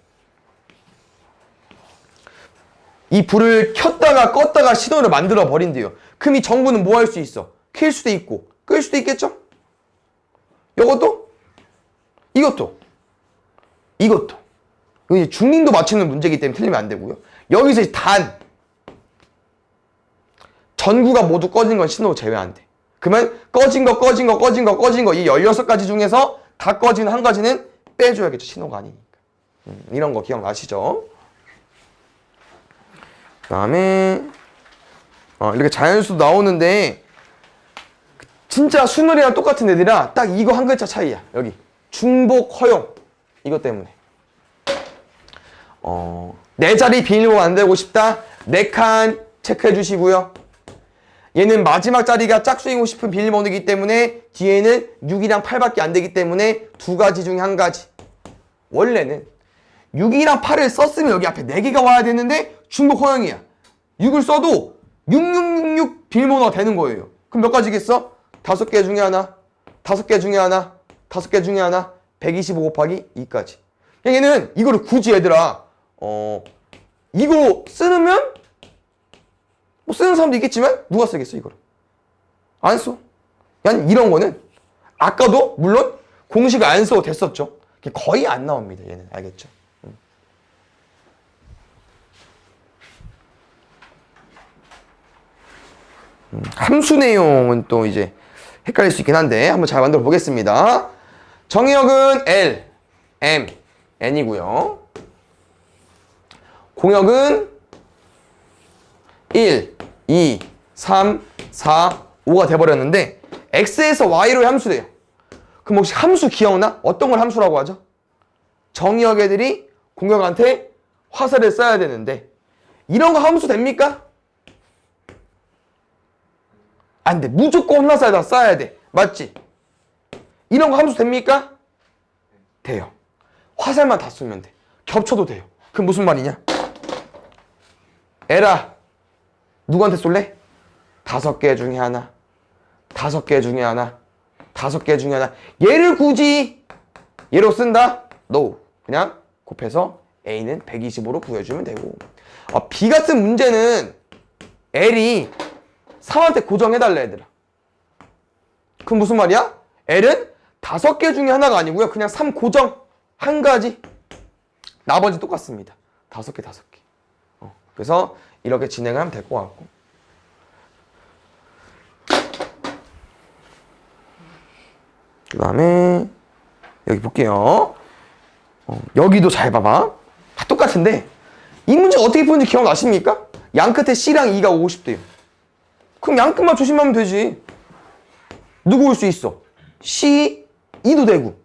이 불을 켰다가 껐다가 신호를 만들어 버린대요. 그럼 이 전구는 뭐 할 수 있어? 켤 수도 있고 끌 수도 있겠죠? 이것도 이것도 이것도 이거 중림도 맞추는 문제이기 때문에 틀리면 안 되고요. 여기서 단 전구가 모두 꺼진 건 신호 제외한대. 그러면 꺼진 거 이 16가지 중에서 다 꺼진 한 가지는 빼줘야겠죠. 신호가 아니니까. 이런 거 기억나시죠? 그 다음에 이렇게 자연수 나오는데 진짜 순월이랑 똑같은 애들이라 딱 이거 한 글자 차이야. 여기 중복 허용 이것 때문에 4자리 비밀번호 만들고 싶다. 4칸 체크해 주시고요. 얘는 마지막 자리가 짝수이고 싶은 비밀번호이기 때문에 뒤에는 6이랑 8밖에 안 되기 때문에 2가지 중에 한 가지. 원래는 6이랑 8을 썼으면 여기 앞에 4개가 와야 되는데 중복 허용이야. 6을 써도 6666 비밀번호가 되는 거예요. 그럼 몇 가지겠어? 5개 중에 하나, 5개 중에 하나, 5개 중에 하나, 125 곱하기 2까지. 얘는 이거를 굳이 얘들아 이거 쓰면 뭐 쓰는 사람도 있겠지만 누가 쓰겠어 이거를? 안 써. 그냥 이런 거는 아까도 물론 공식을 안 써도 됐었죠. 거의 안 나옵니다. 얘는 알겠죠? 함수 내용은 또 이제 헷갈릴 수 있긴 한데 한번 잘 만들어 보겠습니다. 정의역은 L, M, N이고요. 공역은 1, 2, 3, 4, 5가 돼버렸는데 X에서 Y로 함수돼요. 그럼 혹시 함수 기억나? 어떤 걸 함수라고 하죠? 정의역 애들이 공역한테 화살을 쏴야 되는데 이런 거 함수 됩니까? 안 돼. 무조건 혼나서야 쏴야 돼. 맞지? 이런 거 함수 됩니까? 돼요. 화살만 다 쏘면 돼. 겹쳐도 돼요. 그럼 무슨 말이냐? 에라 누구한테 쏠래? 5개 중에 하나, 5개 중에 하나, 5개 중에 하나. 얘를 굳이 얘로 쓴다? No. 그냥 곱해서 A는 125로 구해주면 되고 B 같은 문제는 L이 3한테 고정해달래 얘들아. 그럼 무슨 말이야? L은 5개 중에 하나가 아니고요. 그냥 3 고정 한 가지. 나머지 똑같습니다. 5개. 그래서 이렇게 진행을 하면 될 것 같고. 그 다음에 여기 볼게요. 여기도 잘 봐봐. 다 똑같은데 이 문제 어떻게 푸는지 기억나십니까? 양 끝에 C랑 E가 오고 싶대요. 그럼 양 끝만 조심하면 되지. 누구 올 수 있어? C, E도 되고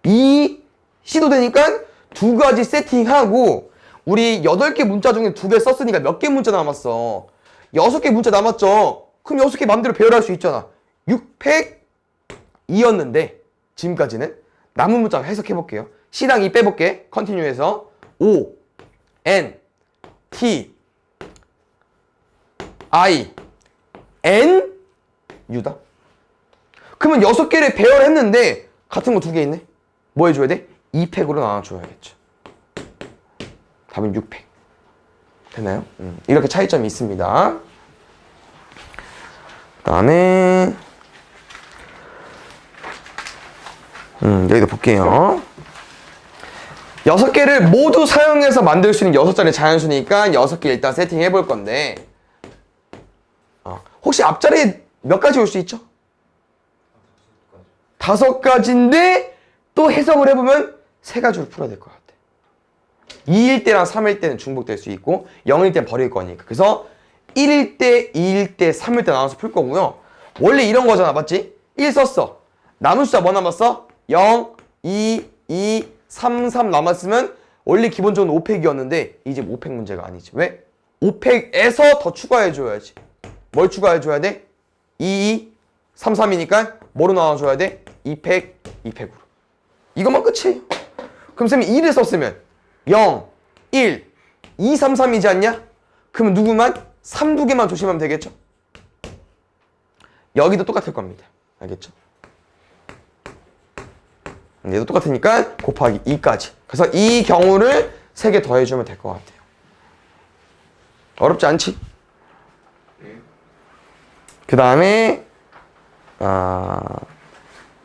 E, C도 되니까 두 가지 세팅하고 우리 8개 문자 중에 2개 썼으니까 몇 개 문자 남았어? 6개 문자 남았죠? 그럼 6개 마음대로 배열할 수 있잖아. 602였는데 지금까지는 남은 문자 해석해 볼게요. C랑 E 빼볼게. 컨티뉴해서 O, N, T, I, N, U다. 그러면 6개를 배열했는데 같은 거 2개 있네. 뭐 해줘야 돼? 2팩으로 나눠줘야겠죠. 답은 6팩. 되나요? 이렇게 차이점이 있습니다. 그 다음에 여기도 볼게요. 6개를 모두 사용해서 만들 수 있는 6자리 자연수니까 6개 일단 세팅해 볼 건데 혹시 앞자리에 몇 가지 올 수 있죠? 5가지인데 또 해석을 해보면 3가지로 풀어야 될 것 같아. 2일 때랑 3일 때는 중복될 수 있고 0일 때는 버릴 거니까. 그래서 1일 때, 2일 때, 3일 때 나눠서 풀 거고요. 원래 이런 거잖아, 맞지? 1 썼어. 남은 숫자 뭐 남았어? 0, 2, 2, 3, 3 남았으면 원래 기본적으로 5팩이었는데 이제 5팩 문제가 아니지. 왜? 5팩에서 더 추가해줘야지. 뭘 추가해줘야 돼? 2, 2, 3, 3이니까 뭐로 나눠줘야 돼? 2팩, 2팩으로. 이것만 끝이에요. 그럼 쌤이 2를 썼으면 0, 1, 2, 3, 3이지 않냐? 그러면 누구만? 3, 2개만 조심하면 되겠죠? 여기도 똑같을 겁니다. 알겠죠? 얘도 똑같으니까 곱하기 2까지. 그래서 이 경우를 3개 더해주면 될 것 같아요. 어렵지 않지? 그 다음에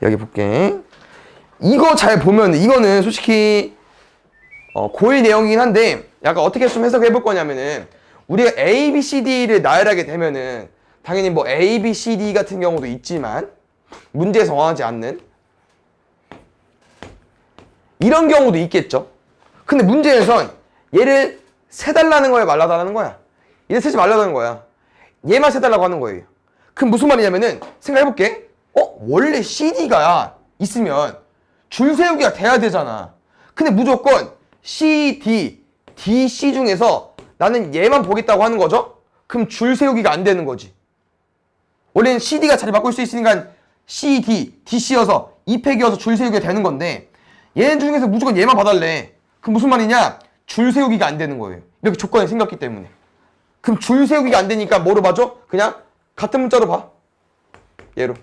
여기 볼게. 이거 잘 보면 이거는 솔직히 고1 내용이긴 한데 약간 어떻게 좀 해석해 볼 거냐면은 우리가 A, B, C, D를 나열하게 되면은 당연히 뭐 A, B, C, D 같은 경우도 있지만 문제에 정하지 않는 이런 경우도 있겠죠. 근데 문제에선 얘를 세달라는 거야, 말라달라는 거야? 얘를 세지 말라는 거야. 얘만 세달라고 하는 거예요. 그럼 무슨 말이냐면은 생각해볼게. 원래 CD가 있으면 줄 세우기가 돼야 되잖아. 근데 무조건 C, D, D, C 중에서 나는 얘만 보겠다고 하는 거죠? 그럼 줄 세우기가 안 되는 거지. 원래는 CD가 자리 바꿀 수 있으니까 C, D, D, C여서 2팩이어서 줄 세우기가 되는 건데 얘네 중에서 무조건 얘만 봐달래. 그럼 무슨 말이냐? 줄 세우기가 안 되는 거예요. 이렇게 조건이 생겼기 때문에. 그럼 줄 세우기가 안 되니까 뭐로 봐줘? 그냥 같은 문자로 봐. 얘로.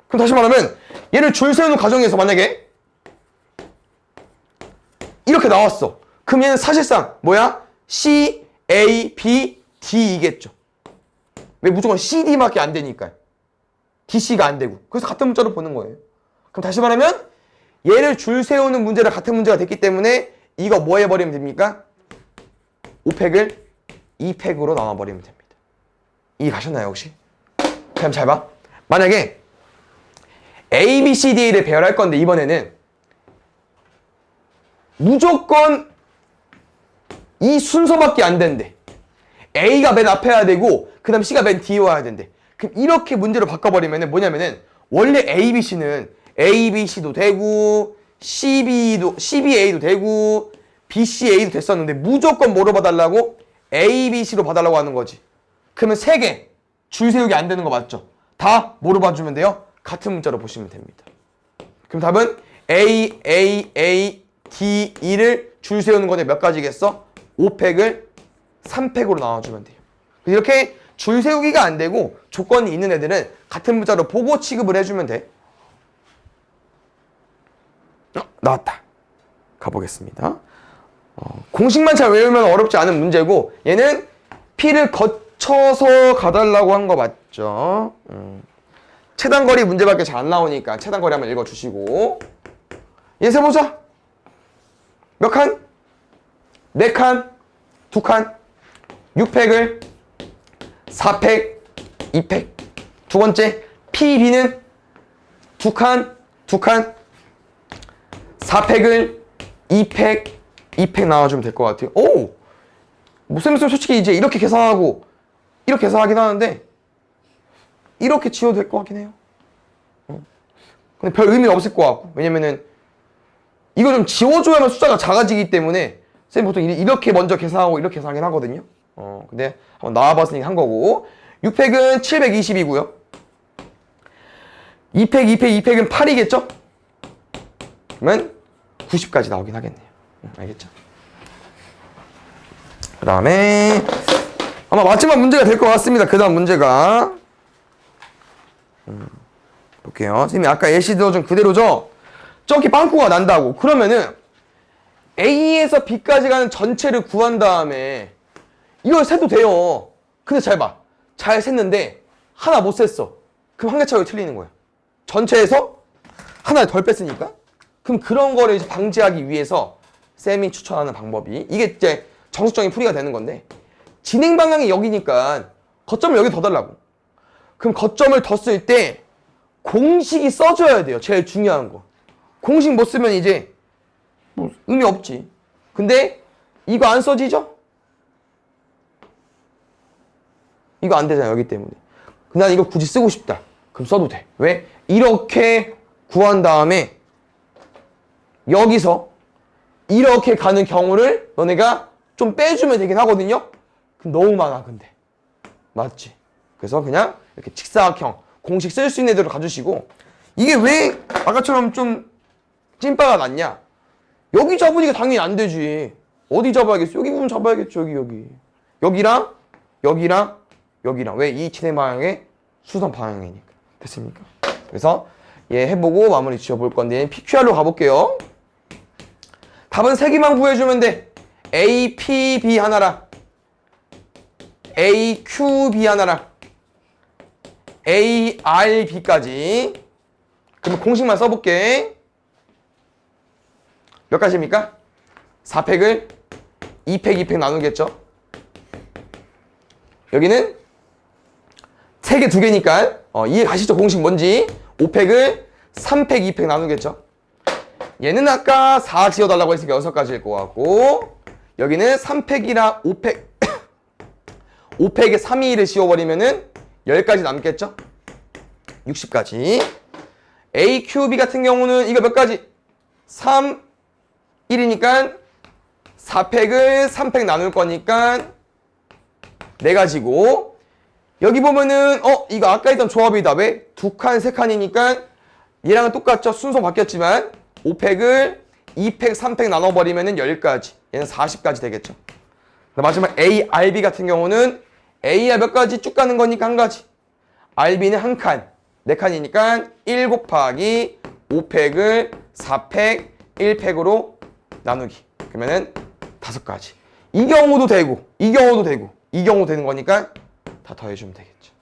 그럼 다시 말하면 얘를 줄 세우는 과정에서 만약에 이렇게 나왔어. 그럼 얘는 사실상 뭐야? C, A, B, D이겠죠. 왜? 무조건 C, D밖에 안 되니까. D, C가 안 되고. 그래서 같은 문자로 보는 거예요. 그럼 다시 말하면 얘를 줄 세우는 문제랑 같은 문제가 됐기 때문에 이거 뭐 해버리면 됩니까? 5팩을 2팩으로 나눠버리면 됩니다. 이해 가셨나요 혹시? 그럼 잘 봐. 만약에 A, B, C, D를 배열할 건데 이번에는 무조건 이 순서밖에 안 된대. A가 맨 앞에 와야 되고 그 다음 C가 맨 뒤에 와야 된대. 그럼 이렇게 문제로 바꿔버리면 뭐냐면은 원래 A, B, C는 A, B, C도 되고 CBA도 되고 BCA도 됐었는데 무조건 뭐로 봐달라고? A, B, C로 봐달라고 하는 거지. 그러면 3개 줄 세우기 안 되는 거 맞죠? 다 뭐로 봐주면 돼요? 같은 문자로 보시면 됩니다. 그럼 답은 A, A, A, D, E를 줄 세우는 건데 몇 가지겠어? 5팩을 3팩으로 나눠주면 돼요. 이렇게 줄 세우기가 안 되고 조건이 있는 애들은 같은 문자로 보고 취급을 해주면 돼. 나왔다. 가보겠습니다. 공식만 잘 외우면 어렵지 않은 문제고 얘는 P를 거쳐서 가달라고 한 거 맞죠? 맞죠? 최단거리 문제밖에 잘 안 나오니까 최단거리 한번 읽어주시고 얘 세보자. 몇 칸? 4칸, 2칸, 6팩을 4팩, 2팩. 두 번째 PB는 2칸, 2칸, 4팩을 2팩, 2팩 나와주면 될 것 같아요. 오! 뭐 쌤 솔직히 이제 이렇게 계산하고 이렇게 계산하긴 하는데 이렇게 지워도 될 것 같긴 해요. 근데 별 의미 없을 것 같고 왜냐면은 이거 좀 지워줘야만 숫자가 작아지기 때문에 쌤 보통 이렇게 먼저 계산하고 이렇게 계산하긴 하거든요. 근데 한번 나와봤으니까 한 거고 6팩은 720이고요. 2팩, 2팩, 2팩은 8이겠죠? 그러면 90까지 나오긴 하겠네요. 알겠죠? 그 다음에 아마 마지막 문제가 될 것 같습니다. 그 다음 문제가 볼게요. 선생님이 아까 예시 들어준 그대로죠? 저렇게 빵꾸가 난다고. 그러면은 A에서 B까지 가는 전체를 구한 다음에 이걸 세도 돼요. 근데 잘 봐. 잘 셌는데 하나 못 셌어. 그럼 한 개 차이가 틀리는 거야. 전체에서 하나 덜 뺐으니까. 그럼 그런 거를 이제 방지하기 위해서 쌤이 추천하는 방법이 이게 이제 정수적인 풀이가 되는 건데 진행 방향이 여기니까 거점을 여기 더 달라고. 그럼 거점을 더 쓸 때 공식이 써줘야 돼요. 제일 중요한 거. 공식 못 쓰면 이제 뭐 의미 없지. 근데 이거 안 써지죠? 이거 안 되잖아 여기 때문에. 난 이거 굳이 쓰고 싶다. 그럼 써도 돼. 왜? 이렇게 구한 다음에 여기서 이렇게 가는 경우를 너네가 좀 빼주면 되긴 하거든요. 그럼 너무 많아 근데. 맞지? 그래서 그냥 이렇게 직사각형 공식 쓸 수 있는 애대로 가주시고 이게 왜 아까처럼 좀 찐빠가 났냐? 여기 잡으니까 당연히 안 되지. 어디 잡아야겠어? 여기 부분 잡아야겠죠. 여기. 여기랑 여기랑 여기랑. 왜? 이 진행 방향의 수선 방향이니까. 됐습니까? 그래서 얘 해보고 마무리 지어볼 건데 PQR로 가볼게요. 답은 3개만 구해주면 돼. A, P, B 하나랑 A, Q, B 하나랑 A, R, B까지. 그러면 공식만 써볼게. 몇 가지입니까? 4팩을 2팩, 2팩 나누겠죠? 여기는 3개, 2개니까 이해 가시죠? 공식 뭔지. 5팩을 3팩, 2팩 나누겠죠? 얘는 아까 4 지어달라고 했으니까 6가지일 것 같고 여기는 3팩이랑 5팩 5팩에 3, 2를 씌워버리면은 10가지 남겠죠? 60가지. A, Q, B 같은 경우는 이거 몇 가지? 3, 1이니까 4팩을 3팩 나눌 거니까 4가지고 여기 보면은 이거 아까 있던 조합이다. 왜? 2칸, 3칸이니까 얘랑은 똑같죠? 순서 바뀌었지만 5팩을 2팩, 3팩 나눠버리면은 10가지. 얘는 40가지 되겠죠? 마지막 A, RB 같은 경우는 A야 몇 가지 쭉 가는 거니까 한 가지. RB는 한 칸, 4칸이니까 1 곱하기 5팩을 4팩, 1팩으로 나누기. 그러면은 5가지. 이 경우도 되고, 이 경우도 되고, 이 경우도 되는 거니까 다 더해주면 되겠죠.